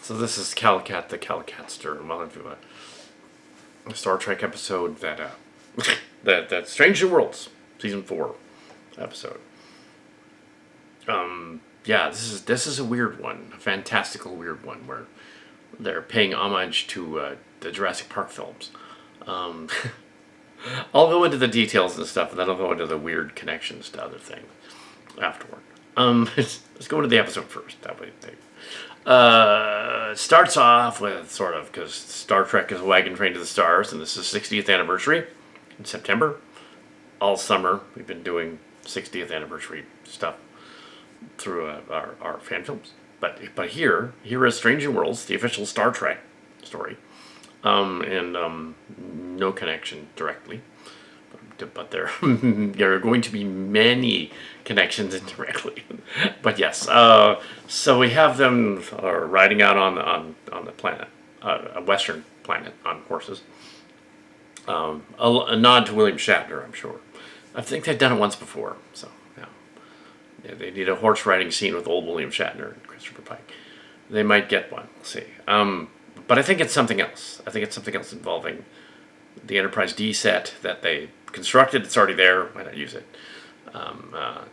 So this is Kal Kat, the Kal Katster, and welcome to a Star Trek episode that that Strange New Worlds season 4 episode. Yeah, this is a weird one, a fantastical weird one where they're paying homage to the Jurassic Park films. I'll go into the details and stuff, and then I'll go into the weird connections to other things afterward. Let's go into the episode first. That way, it starts off with sort of, because Star Trek is a wagon train to the stars, and this is 60th anniversary in September. All summer, we've been doing 60th anniversary stuff through our fan films. But here is Strange New Worlds, the official Star Trek story, and no connection directly. But there are going to be many connections indirectly. But yes, so we have them riding out on the planet, a western planet, on horses. A nod to William Shatner, I'm sure. I think they've done it once before, so yeah, they need a horse riding scene with old William Shatner and Christopher Pike. They might get one. We'll see. But I think it's something else. I think it's something else involving the Enterprise D set that they constructed. It's already there. Why not use it? Yeah.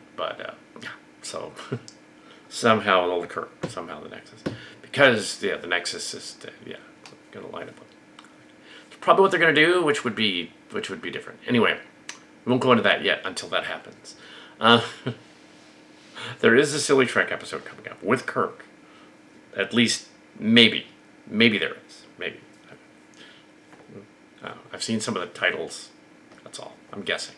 So somehow it'll occur. Somehow the Nexus, because the Nexus is going to line up. It's probably what they're going to do, which would be different. Anyway, we won't go into that yet until that happens. There is a Silly Trek episode coming up with Kirk. At least maybe there is. Maybe. I've seen some of the titles. That's all. I'm guessing.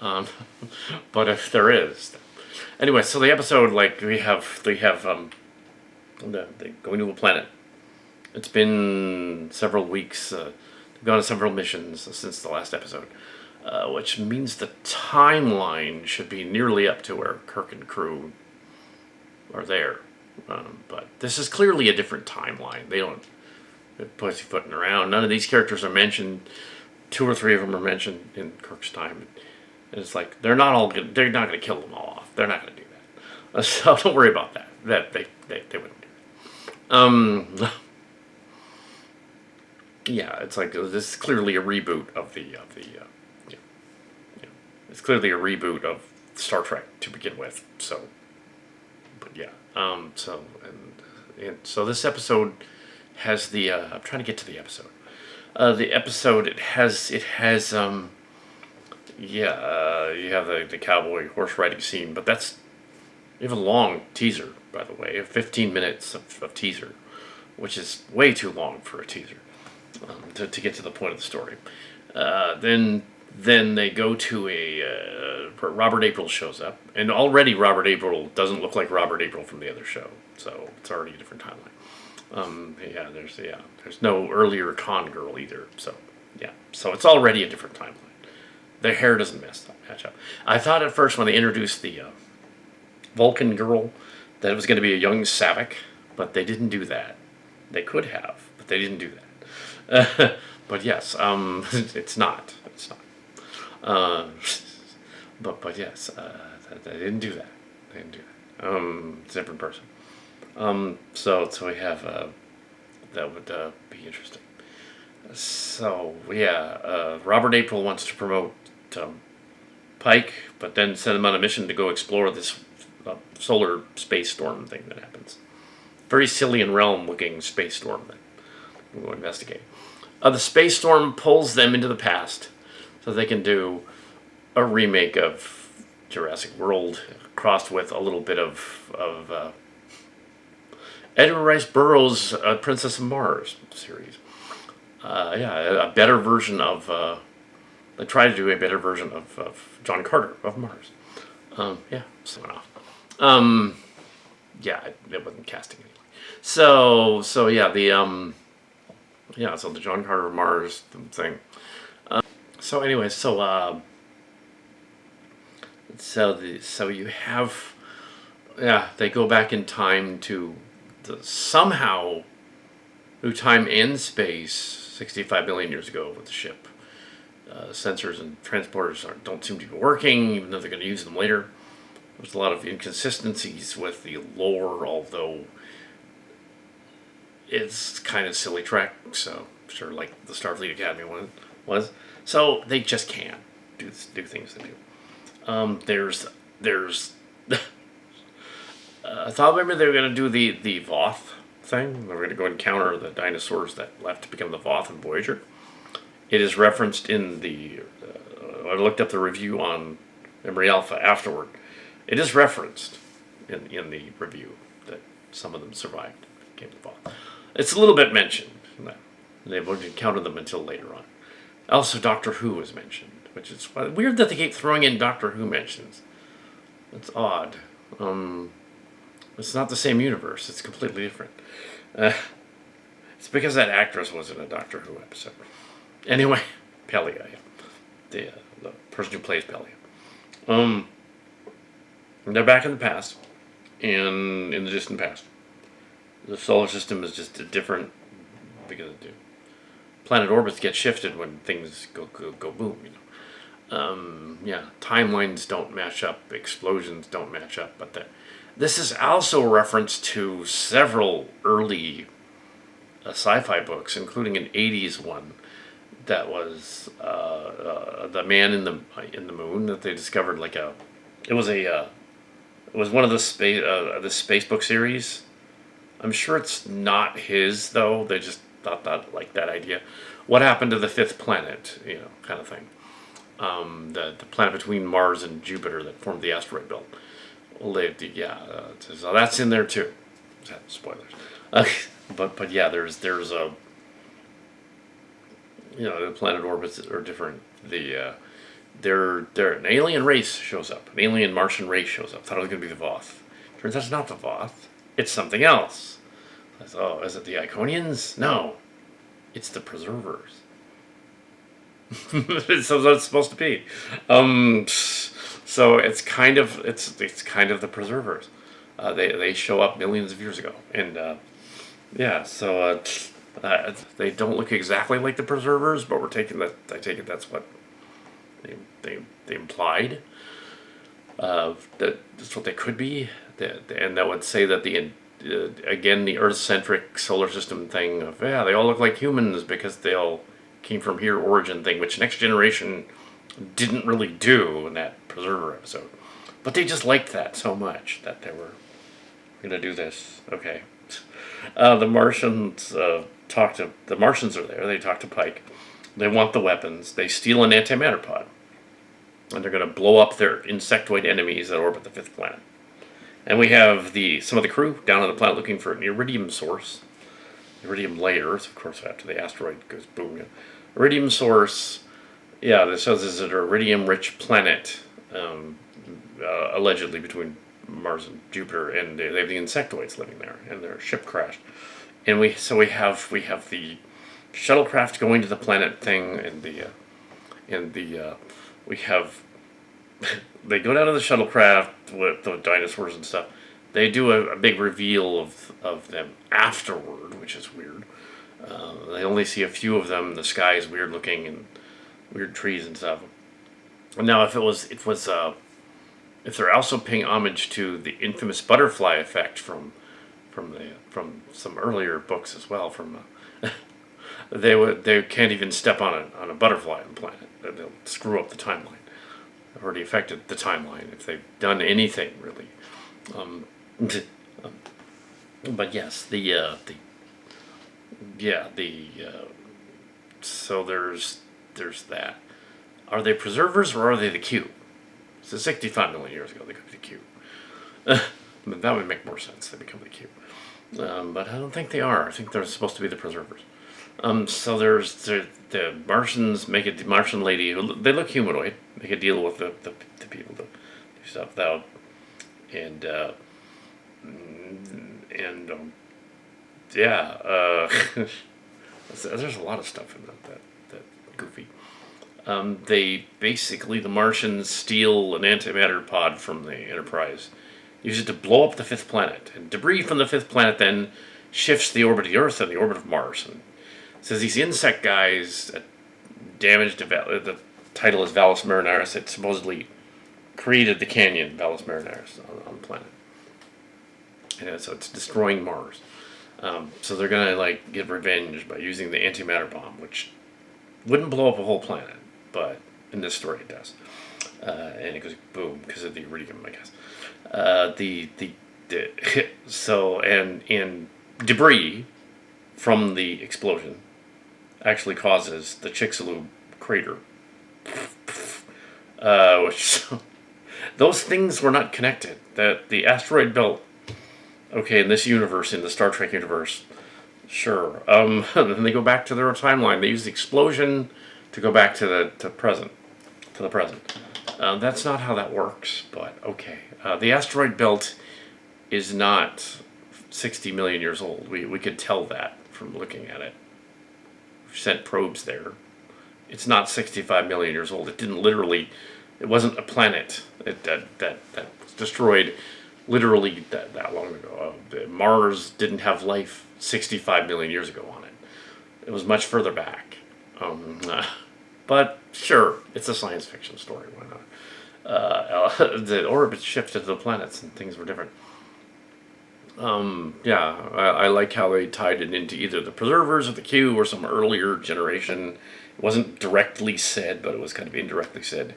But if there is, anyway. So the episode, they going to a planet. It's been several weeks. They've gone on several missions since the last episode, which means the timeline should be nearly up to where Kirk and crew are there. But this is clearly a different timeline. They don't pussyfooting around. None of these characters are mentioned. 2 or 3 of them are mentioned in Kirk's time. And it's like they're not going to kill them all off. They're not going to do that. So don't worry about that. That they wouldn't do that. Yeah, it's like this is clearly a reboot of it's clearly a reboot of Star Trek to begin with. So, but yeah. So this episode has the I'm trying to get to the episode. The episode you have the cowboy horse riding scene, but you have a long teaser, by the way, 15 minutes of teaser, which is way too long for a teaser to get to the point of the story. Then they go to Robert April shows up, and already Robert April doesn't look like Robert April from the other show, so it's already a different timeline. There's no earlier con girl either, so it's already a different timeline. Their hair doesn't match up. I thought at first when they introduced the Vulcan girl that it was going to be a young Savick, but they didn't do that. They could have, but they didn't do that. But yes, it's not. But yes, they didn't do that. It's a different person. So we have that would be interesting. So Robert April wants to promote Pike, but then send him on a mission to go explore this solar space storm thing that happens. Very silly and realm-looking space storm that we'll go investigate. The space storm pulls them into the past, so they can do a remake of Jurassic World, crossed with a little bit of Edgar Rice Burroughs' Princess of Mars series. A better version of... they tried to do a better version of John Carter of Mars. So went off. It wasn't casting anyway. So the John Carter of Mars thing. So you have... they go back in time to somehow through time and space 65 million years ago with the ship. Sensors and transporters don't seem to be working, even though they're going to use them later. There's a lot of inconsistencies with the lore, although it's kind of silly trek, so sure, like the Starfleet Academy one was. So they just can't do things they do. There's I thought maybe they were going to do the Voth thing. They were going to go encounter the dinosaurs that left to become the Voth and Voyager. It is referenced in the. I looked up the review on Memory Alpha afterward. It is referenced in the review that some of them survived, came to Voth. It's a little bit mentioned. They won't encounter them until later on. Also, Doctor Who was mentioned, which is weird that they keep throwing in Doctor Who mentions. It's odd. It's not the same universe. It's completely different. It's because that actress was in a Doctor Who episode. Anyway, Pelia, yeah. The person who plays Pelia. They're back in the past, and in the distant past. The solar system is just a different, because the planet orbits get shifted when things go boom, yeah, timelines don't match up, explosions don't match up, but this is also a reference to several early sci-fi books, including an '80s one that was the Man in the Moon that they discovered. It was one of the space book series. I'm sure it's not his though. They just thought that idea. What happened to the fifth planet? Kind of thing. The planet between Mars and Jupiter that formed the asteroid belt. Well, so that's in there too. Spoilers. But yeah, there's a. The planet orbits are different. They're an alien race shows up. An alien Martian race shows up. Thought it was going to be the Voth. Turns out it's not the Voth. It's something else. Oh, is it the Iconians? No, it's the Preservers. So that's supposed to be. So it's kind of the Preservers. They show up millions of years ago, and so they don't look exactly like the Preservers, but we're taking that. I take it that's what they implied. That's what they could be, and that would say that again the Earth-centric solar system thing of they all look like humans because they all came from here origin thing, which Next Generation didn't really do in that Preserver episode, but they just liked that so much that they were going to do this. Okay, the Martians the Martians are there. They talk to Pike. They want the weapons. They steal an antimatter pod, and they're going to blow up their insectoid enemies that orbit the fifth planet. And we have some of the crew down on the planet looking for an iridium source. Iridium layers, of course, after the asteroid goes boom. Iridium source, this says is an iridium-rich planet, allegedly between Mars and Jupiter, and they have the insectoids living there, and their ship crashed. And we have the shuttlecraft going to the planet thing, and we have they go down to the shuttlecraft with the dinosaurs and stuff. They do a big reveal of them afterward, which is weird. They only see a few of them. The sky is weird looking and weird trees and stuff. Now, if they're also paying homage to the infamous butterfly effect from some earlier books as well, they can't even step on a butterfly on the planet. They'll screw up the timeline. They've already affected the timeline if they've done anything really. But yes, so there's that. Are they Preservers or are they the Q? So 65 million years ago they could be the Q. But that would make more sense. They become the Q. But I don't think they are. I think they're supposed to be the Preservers. So there's the Martians make the Martian lady. They look humanoid. Make a deal with the people to do stuff without, and there's a lot of stuff in that goofy. The Martians steal an antimatter pod from the Enterprise, use it to blow up the fifth planet, and debris from the fifth planet then shifts the orbit of the Earth and the orbit of Mars. And says these insect guys damaged the title is Valles Marineris. It supposedly created the canyon Valles Marineris on the planet. And so it's destroying Mars. So they're gonna like get revenge by using the antimatter bomb, which wouldn't blow up a whole planet, but in this story it does. And it goes boom because of the iridium, I guess. The so and debris from the explosion actually causes the Chicxulub crater, which those things were not connected. That the asteroid belt. Okay, in this universe, in the Star Trek universe, sure. Then they go back to their timeline. They use the explosion to go back to the present, to the present. That's not how that works, but okay. The asteroid belt is not 60 million years old. We could tell that from looking at it. We sent probes there. It's not 65 million years old. It didn't literally. It wasn't a planet that was destroyed literally that long ago. Mars didn't have life 65 million years ago on it. It was much further back. But sure, it's a science fiction story. Why not? The orbit shifted to the planets and things were different. I like how they tied it into either the preservers or the Q or some earlier generation. It wasn't directly said, but it was kind of indirectly said.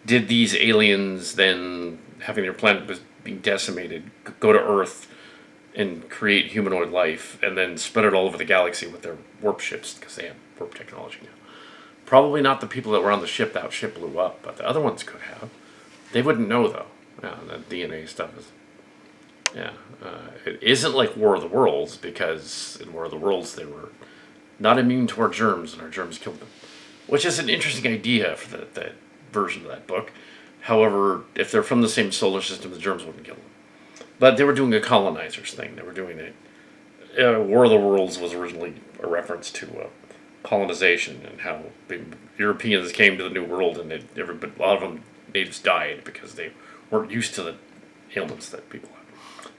Did these aliens then, having their planet being decimated, go to Earth and create humanoid life and then spread it all over the galaxy with their warp ships, because they have warp technology now? Probably not the people that were on the ship that ship blew up, but the other ones could have. They wouldn't know, though. Yeah, the DNA stuff is... Yeah. It isn't like War of the Worlds, because in War of the Worlds they were not immune to our germs, and our germs killed them. Which is an interesting idea for that version of that book. However, if they're from the same solar system, the germs wouldn't kill them. But they were doing a colonizers thing. They were doing it. War of the Worlds was originally a reference to colonization and how the Europeans came to the New World, and a lot of them natives died because they weren't used to the ailments that people have.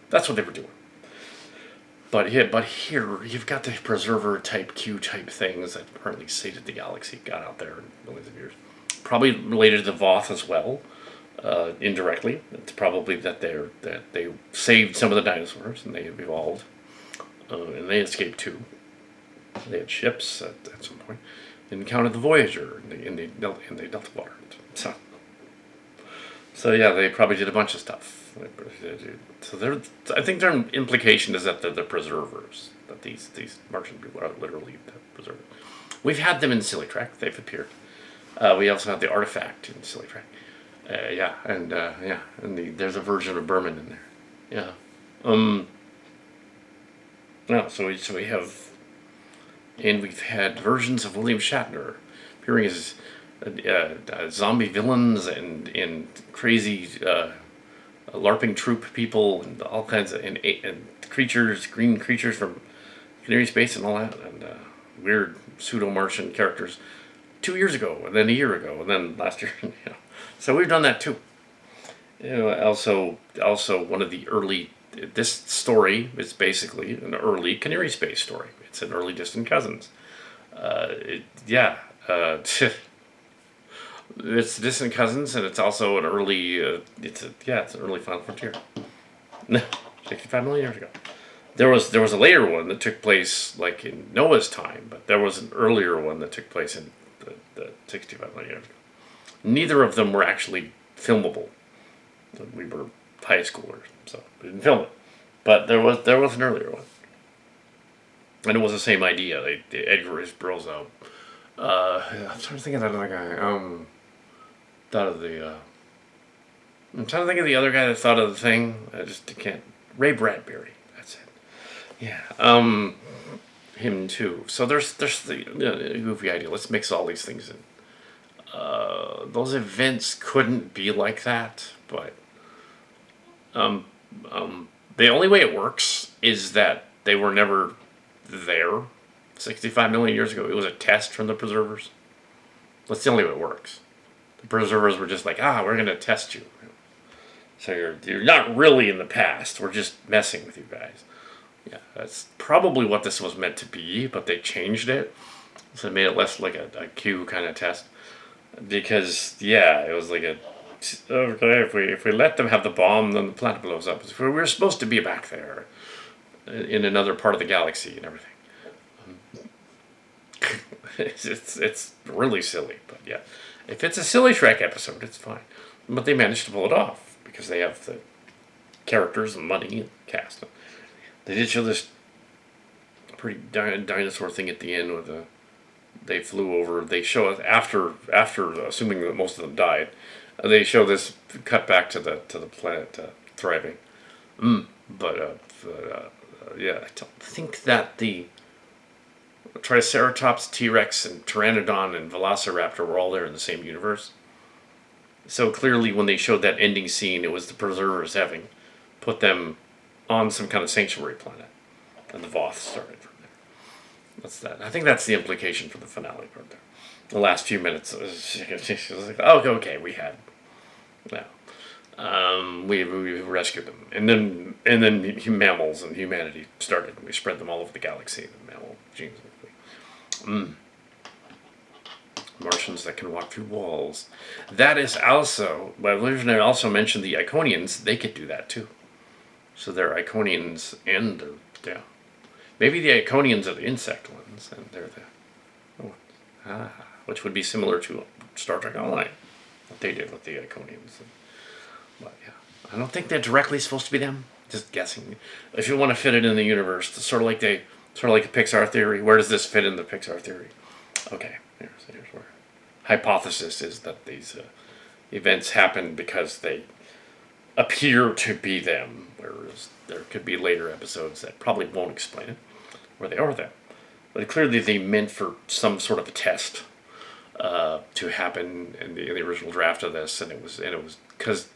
That's what they were doing. But here you've got the preserver type Q type things that apparently saved the galaxy, got out there in millions of years. Probably related to Voth as well, indirectly. It's probably that they saved some of the dinosaurs and they evolved, and they escaped too. They had ships at some point, and encountered the Voyager in the Delta Water. So yeah, they probably did a bunch of stuff. So I think their implication is that they're the preservers. That these Martian people are literally the preservers. We've had them in Silly Trek. They've appeared. We also have the artifact in Silly Trek. There's a version of Berman in there. Yeah. So we have, and we've had versions of William Shatner appearing as zombie villains and crazy LARPing troop people and all kinds of and creatures, green creatures from Canary Space and all that, and weird pseudo-Martian characters 2 years ago, and then a year ago, and then last year. So we've done that too. Also one of the early. This story is basically an early Canary Space story. It's an early Distant Cousins. It's Distant Cousins, and it's also an early. It's an early Final Frontier. 65 million years ago. There was a later one that took place like in Noah's time, but there was an earlier one that took place in the 65 million years ago. Neither of them were actually filmable. We were high schoolers, so we didn't film it. But there was an earlier one, and it was the same idea. Edgar Rice Burroughs out. I'm trying to think of that other guy. I'm trying to think of the other guy that thought of the thing. I just can't. Ray Bradbury. That's it. Yeah. Him too. So there's the goofy idea. Let's mix all these things in. Those events couldn't be like that, but the only way it works is that they were never there 65 million years ago. It was a test from the preservers. That's the only way it works. The preservers were just like, we're going to test you. So you're not really in the past. We're just messing with you guys. Yeah, that's probably what this was meant to be, but they changed it. So it made it less like a Q kind of test. Because, it was like if we let them have the bomb, then the planet blows up. We were supposed to be back there. in another part of the galaxy and everything. It's really silly, but yeah, if it's a silly Shrek episode, it's fine. But they managed to pull it off because they have the characters and money and cast. They did show this pretty dinosaur thing at the end with they flew over. They show it after assuming that most of them died. They show this cut back to the planet thriving. Yeah, I don't think that the Triceratops, T-Rex, and Pteranodon and Velociraptor were all there in the same universe. So clearly when they showed that ending scene, it was the preservers having put them on some kind of sanctuary planet. And the Voth started from there. That's that. I think that's the implication for the finale part there. The last few minutes, she was like, oh, okay, we had... No. We rescued them. And then mammals and humanity started. And we spread them all over the galaxy, the mammal genes. Martians that can walk through walls. That is also, well, I also mentioned the Iconians. They could do that too. So they're Iconians and maybe the Iconians are the insect ones, and they're the which would be similar to Star Trek Online, what they did with the Iconians. But yeah, I don't think they're directly supposed to be them. Just guessing. If you want to fit it in the universe, it's sort of like a Pixar theory. Where does this fit in the Pixar theory? Okay, here's where hypothesis is that these events happen because they appear to be them, whereas there could be later episodes that probably won't explain it, where they are them. But clearly they meant for some sort of a test to happen in the original draft of this, and it was because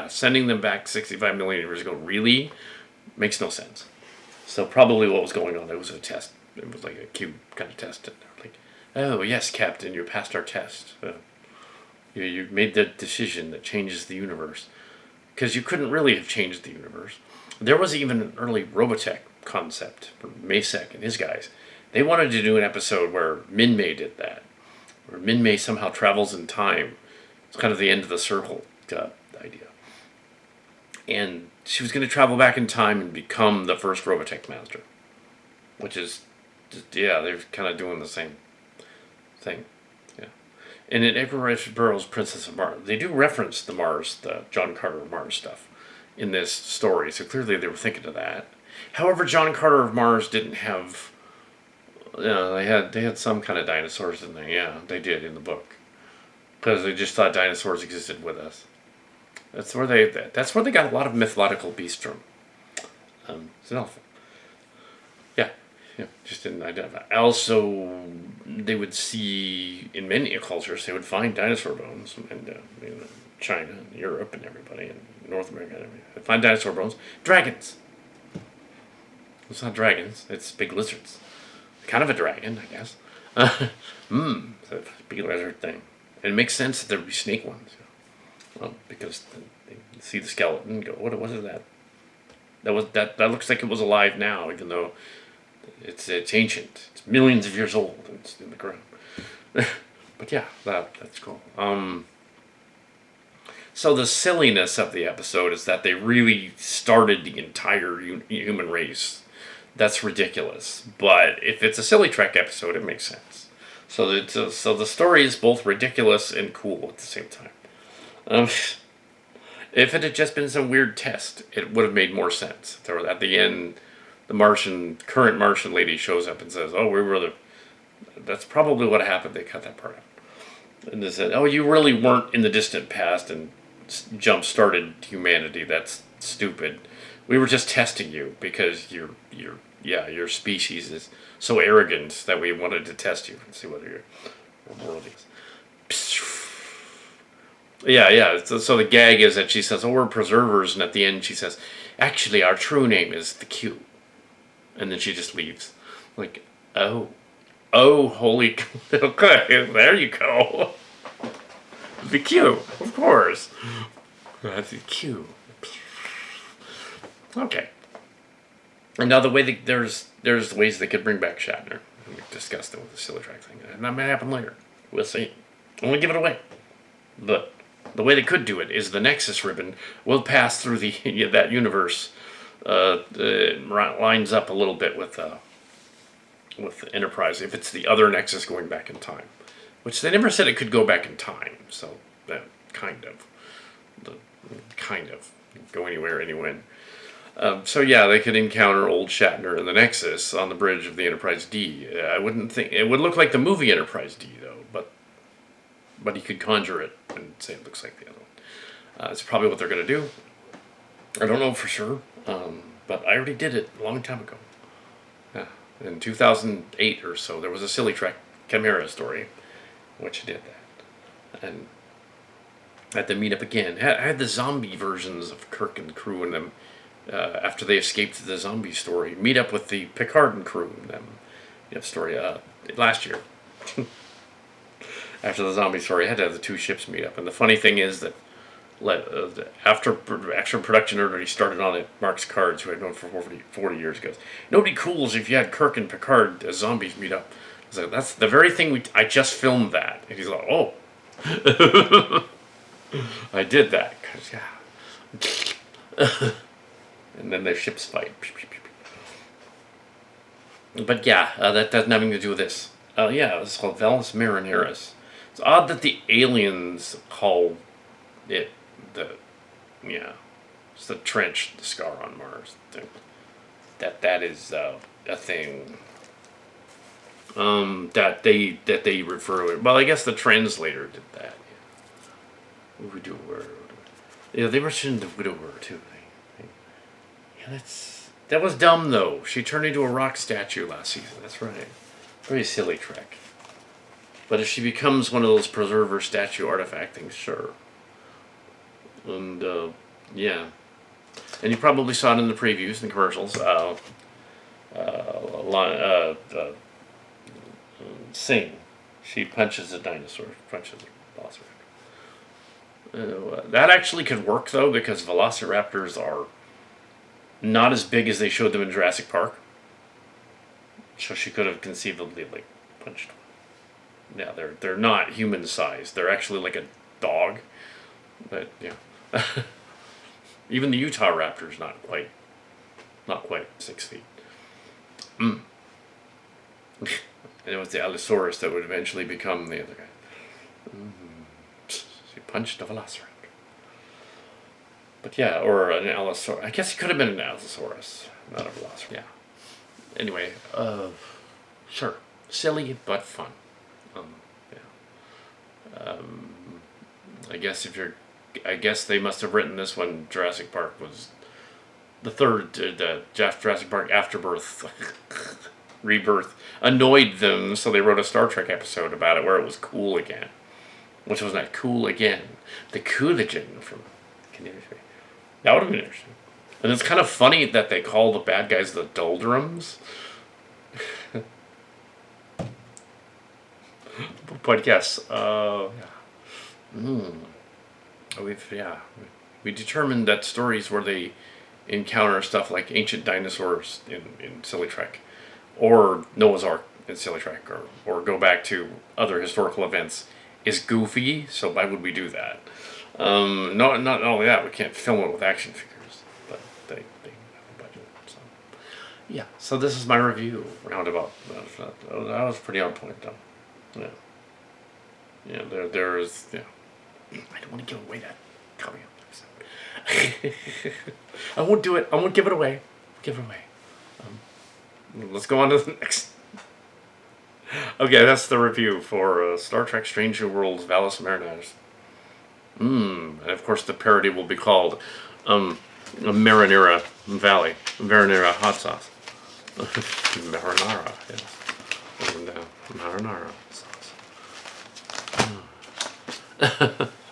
sending them back 65 million years ago really makes no sense. So probably what was going on, it was a test. It was like a cube kind of test. And they're like, oh yes, Captain, you passed our test. You made the decision that changes the universe. Because you couldn't really have changed the universe. There was even an early Robotech concept from Masek and his guys. They wanted to do an episode where Min-May did that. Where Min-May somehow travels in time. It's kind of the end of the circle idea. And she was going to travel back in time and become the first Robotech master. Which is, they're kind of doing the same thing. Yeah. And in Edgar Rice Burroughs' Princess of Mars, they do reference the John Carter of Mars stuff in this story. So clearly they were thinking of that. However, John Carter of Mars didn't have, they had some kind of dinosaurs in there. Yeah, they did in the book. Because they just thought dinosaurs existed with us. That's where they got a lot of mythological beasts from. It's an elephant. Yeah, just didn't identify. Also, they would see in many cultures, they would find dinosaur bones in China and Europe and everybody, and North America and everybody. They'd find dinosaur bones. Dragons. It's not dragons. It's big lizards. Kind of a dragon, I guess. It's a big lizard thing. And it makes sense that there would be snake ones. Well, because they see the skeleton and go, what is that? That looks like it was alive now, even though it's ancient. It's millions of years old and it's in the ground. But yeah, that's cool. So the silliness of the episode is that they really started the entire human race. That's ridiculous. But if it's a silly Trek episode, it makes sense. So the story is both ridiculous and cool at the same time. If it had just been some weird test, it would have made more sense. At the end, the current Martian lady shows up and says, "Oh, that's probably what happened." They cut that part out, and they said, "Oh, you really weren't in the distant past and jump-started humanity. That's stupid. We were just testing you because your species is so arrogant that we wanted to test you and see whether your world is." Yeah. So the gag is that she says, "Oh, we're preservers," and at the end she says, "Actually, our true name is the Q," and then she just leaves. Like, oh, holy, okay, there you go. The Q, of course. That's the Q. Okay. And now there's ways they could bring back Shatner. We discussed it with the Silly Track thing. And that might happen later. We'll see. I won't give it away. But the way they could do it is the Nexus ribbon will pass through that universe lines up a little bit with Enterprise if it's the other Nexus going back in time, which they never said it could go back in time. So kind of go anywhere, anywhen. So yeah, they could encounter old Shatner and the Nexus on the bridge of the Enterprise D. I wouldn't think it would look like the movie Enterprise D though, but he could conjure it and say it looks like the other one. It's probably what they're going to do. I don't know for sure, but I already did it a long time ago. Yeah. In 2008 or so, there was a Silly Trek Chimera story, which did that. And I had to meet up again. I had the zombie versions of Kirk and crew in them after they escaped the zombie story. Meet up with the Picard and crew in them. Story last year. After the zombie story, I had to have the two ships meet up. And the funny thing is that after actual production already started on it, Mark's Cards, who I'd known for 40 years, goes, "Nobody cools if you had Kirk and Picard as zombies meet up." I was like, "That's the very thing I just filmed that." And he's like, "Oh." I did that, because, yeah. And then their ships fight. But yeah, that has nothing to do with this. Yeah, it's called Valles Marineris. It's odd that the aliens call it it's the trench, the scar on Mars thing. That is a thing. That they refer to it. Well, I guess the translator did that. Yeah. Widower. Yeah, they mentioned the widower too. Yeah, that was dumb though. She turned into a rock statue last season. That's right. Very silly Trek. But if she becomes one of those preserver statue artifact things, sure. And yeah, and you probably saw it in the previews and commercials. Sing, she punches a dinosaur, punches a velociraptor. That actually could work though, because velociraptors are not as big as they showed them in Jurassic Park. So she could have conceivably punched one. Yeah, they're not human sized. They're actually like a dog. But yeah. Even the Utah Raptor's not quite 6 feet. And it was the Allosaurus that would eventually become the other guy. She punched a velociraptor. But yeah, or an Allosaurus. I guess he could have been an Allosaurus, not a velociraptor. Yeah. Anyway, sure. Silly, but fun. Yeah. I guess they must have written this when Jurassic Park was the third, the Jurassic Park Afterbirth, Rebirth, annoyed them, so they wrote a Star Trek episode about it where it was cool again. Which was not cool again. The coolagen from Canadian. That would have been interesting. And it's kind of funny that they call the bad guys the Doldrums. But yes, yeah. We determined that stories where they encounter stuff like ancient dinosaurs in Silly Trek, or Noah's Ark in Silly Trek, or go back to other historical events, is goofy. So why would we do that? Not only that, we can't film it with action figures, but they have a budget. So yeah. So this is my review roundabout. That was pretty on point though. Yeah. Yeah. There's yeah. I don't want to give away that coming up. I won't do it. I won't give it away. Give it away. Let's go on to the next. Okay, that's the review for Star Trek Strange New Worlds Valles Marineris. And of course the parody will be called Marinara Valley. Marinara hot sauce. Marinara, yes. And marinara sauce.